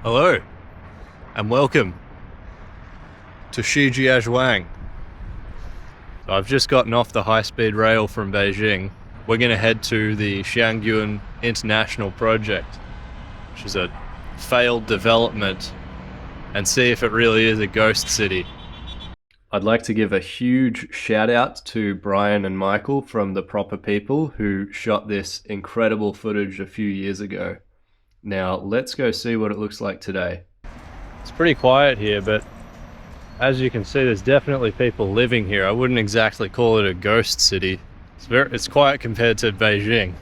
Hello, and welcome to Xiangyun. So I've just gotten off the high-speed rail from Beijing. We're going to head to the Xiangyun International project, which is a failed development, and see if it really is a ghost city. I'd like to give a huge shout out to Brian and Michael from The Proper People who shot this incredible footage a few years ago. Now let's go see what it looks like today. It's pretty quiet here, but as you can see, there's definitely people living here. I wouldn't exactly call it a ghost city. It's quiet compared to Beijing,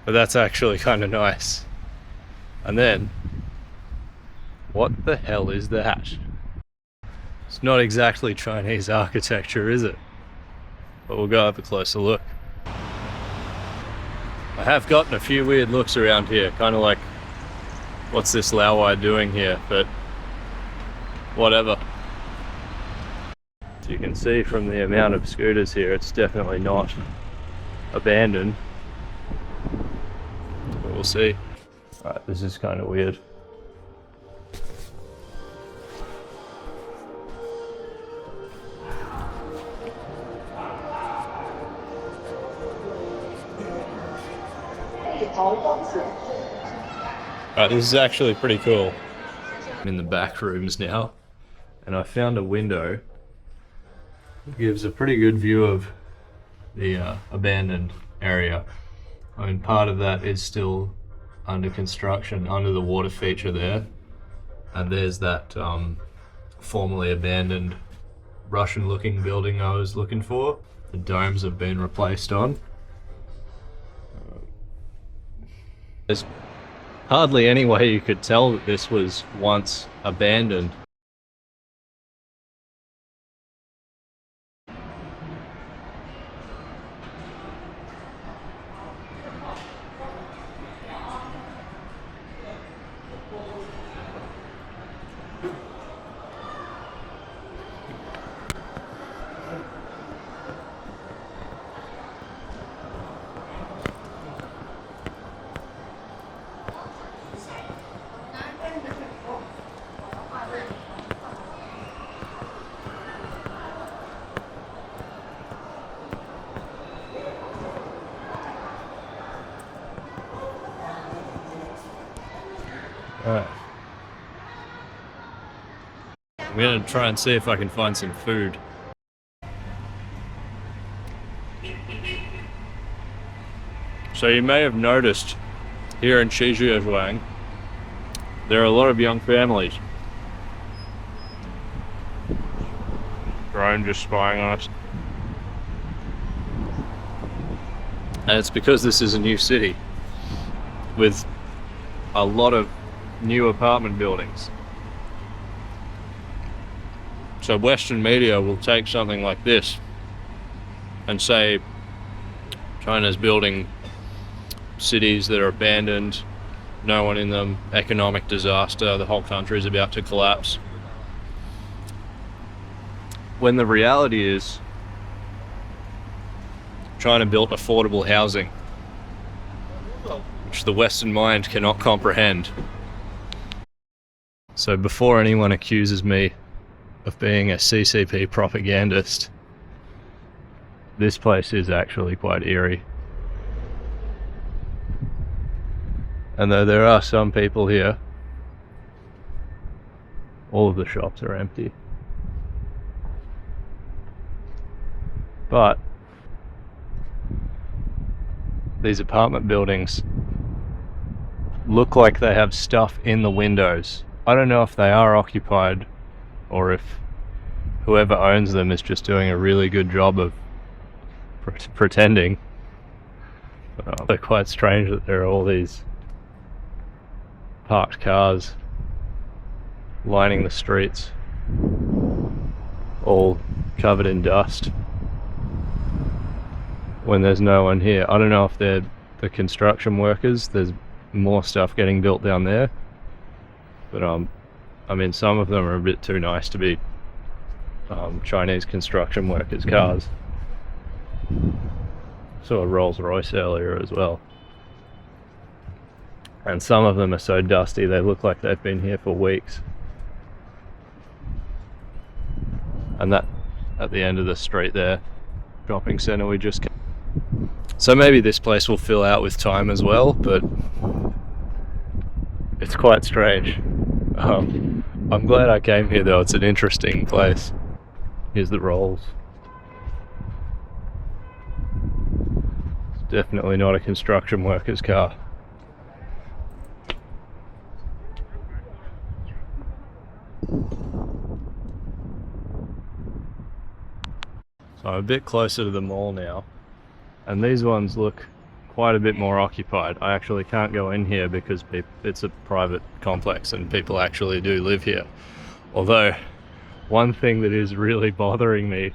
but that's actually kind of nice. And then, what the hell is that? It's not exactly Chinese architecture, is it? But we'll go have a closer look. I have gotten a few weird looks around here, kind of like, what's this Laowai doing here? But whatever. As you can see from the amount of scooters here, it's definitely not abandoned. But we'll see. Alright, this is kind of weird. Alright, this is actually pretty cool. I'm in the back rooms now, and I found a window that gives a pretty good view of the abandoned area. I mean, part of that is still under construction, under the water feature there, and there's that formerly abandoned Russian-looking building I was looking for. The domes have been replaced on. There's hardly any way you could tell that this was once abandoned. Alright. I'm gonna try and see if I can find some food. So you may have noticed here in Xiangyun, there are a lot of young families. Drone just spying on us. And it's because this is a new city with a lot of new apartment buildings. So Western media will take something like this and say China's building cities that are abandoned, no one in them, economic disaster, the whole country is about to collapse. When the reality is China built affordable housing, which the Western mind cannot comprehend. So before anyone accuses me of being a CCP propagandist, this place is actually quite eerie. And though there are some people here, all of the shops are empty. But these apartment buildings look like they have stuff in the windows. I don't know if they are occupied or if whoever owns them is just doing a really good job of pretending. But they're quite strange that there are all these parked cars lining the streets, all covered in dust, when there's no one here. I don't know if they're the construction workers. There's more stuff getting built down there, but I mean, some of them are a bit too nice to be Chinese construction workers' cars. Saw a Rolls Royce earlier as well. And some of them are so dusty they look like they've been here for weeks. And that at the end of the street there, shopping centre we just came. So maybe this place will fill out with time as well, but it's quite strange. I'm glad I came here though, it's an interesting place. Here's the rolls. It's definitely not a construction worker's car. So I'm a bit closer to the mall now, and these ones look quite a bit more occupied. I actually can't go in here because it's a private complex and people actually do live here. Although, one thing that is really bothering me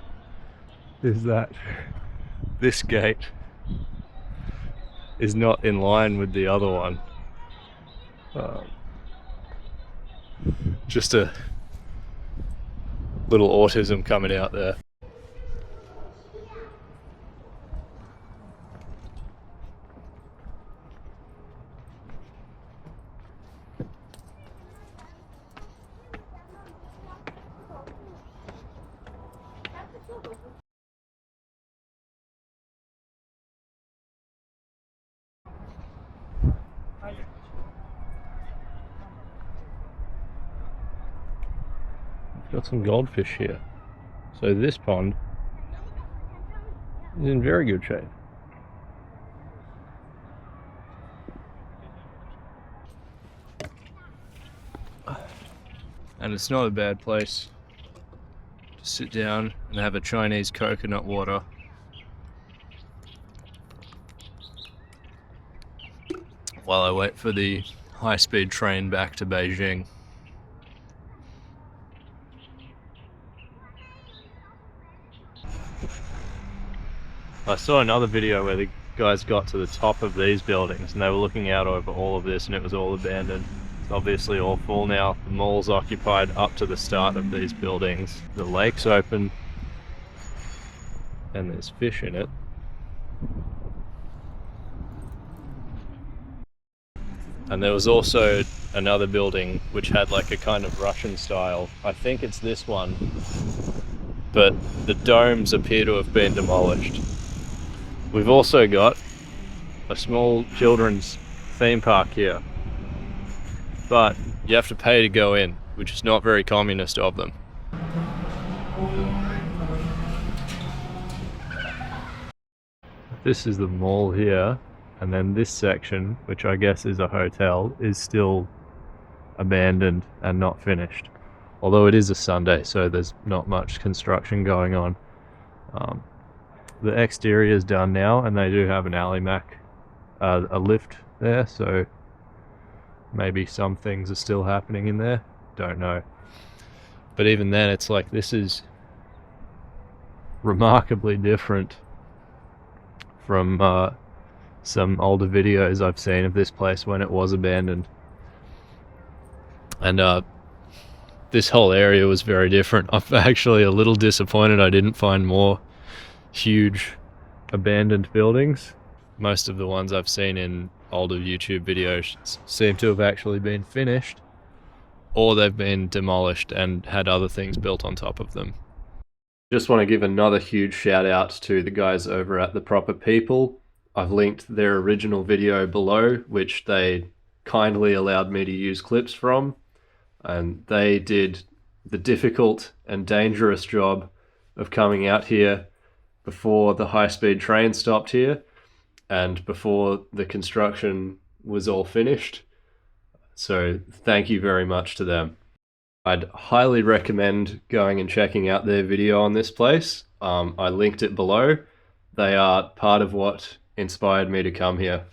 is that this gate is not in line with the other one. Just a little autism coming out there. Got some goldfish here. So this pond is in very good shape. And it's not a bad place to sit down and have a Chinese coconut water. While I wait for the high-speed train back to Beijing. I saw another video where the guys got to the top of these buildings and they were looking out over all of this and it was all abandoned. It's obviously all full now. The mall's occupied up to the start of these buildings. The lake's open and there's fish in it. And there was also another building which had like a kind of Russian style. I think it's this one, but the domes appear to have been demolished. We've also got a small children's theme park here, but you have to pay to go in, which is not very communist of them. This is the mall here, and then this section, which I guess is a hotel, is still abandoned and not finished. Although it is a Sunday, so there's not much construction going on. The exterior is done now, and they do have an a lift there, so maybe some things are still happening in there. Don't know. But even then, it's like this is remarkably different from some older videos I've seen of this place when it was abandoned. And this whole area was very different. I'm actually a little disappointed I didn't find more huge abandoned buildings. Most of the ones I've seen in older YouTube videos seem to have actually been finished, or they've been demolished and had other things built on top of them. Just want to give another huge shout out to the guys over at The Proper People. I've linked their original video below, which they kindly allowed me to use clips from, and they did the difficult and dangerous job of coming out here before the high-speed train stopped here and before the construction was all finished. So thank you very much to them. I'd highly recommend going and checking out their video on this place. I linked it below. They are part of what inspired me to come here.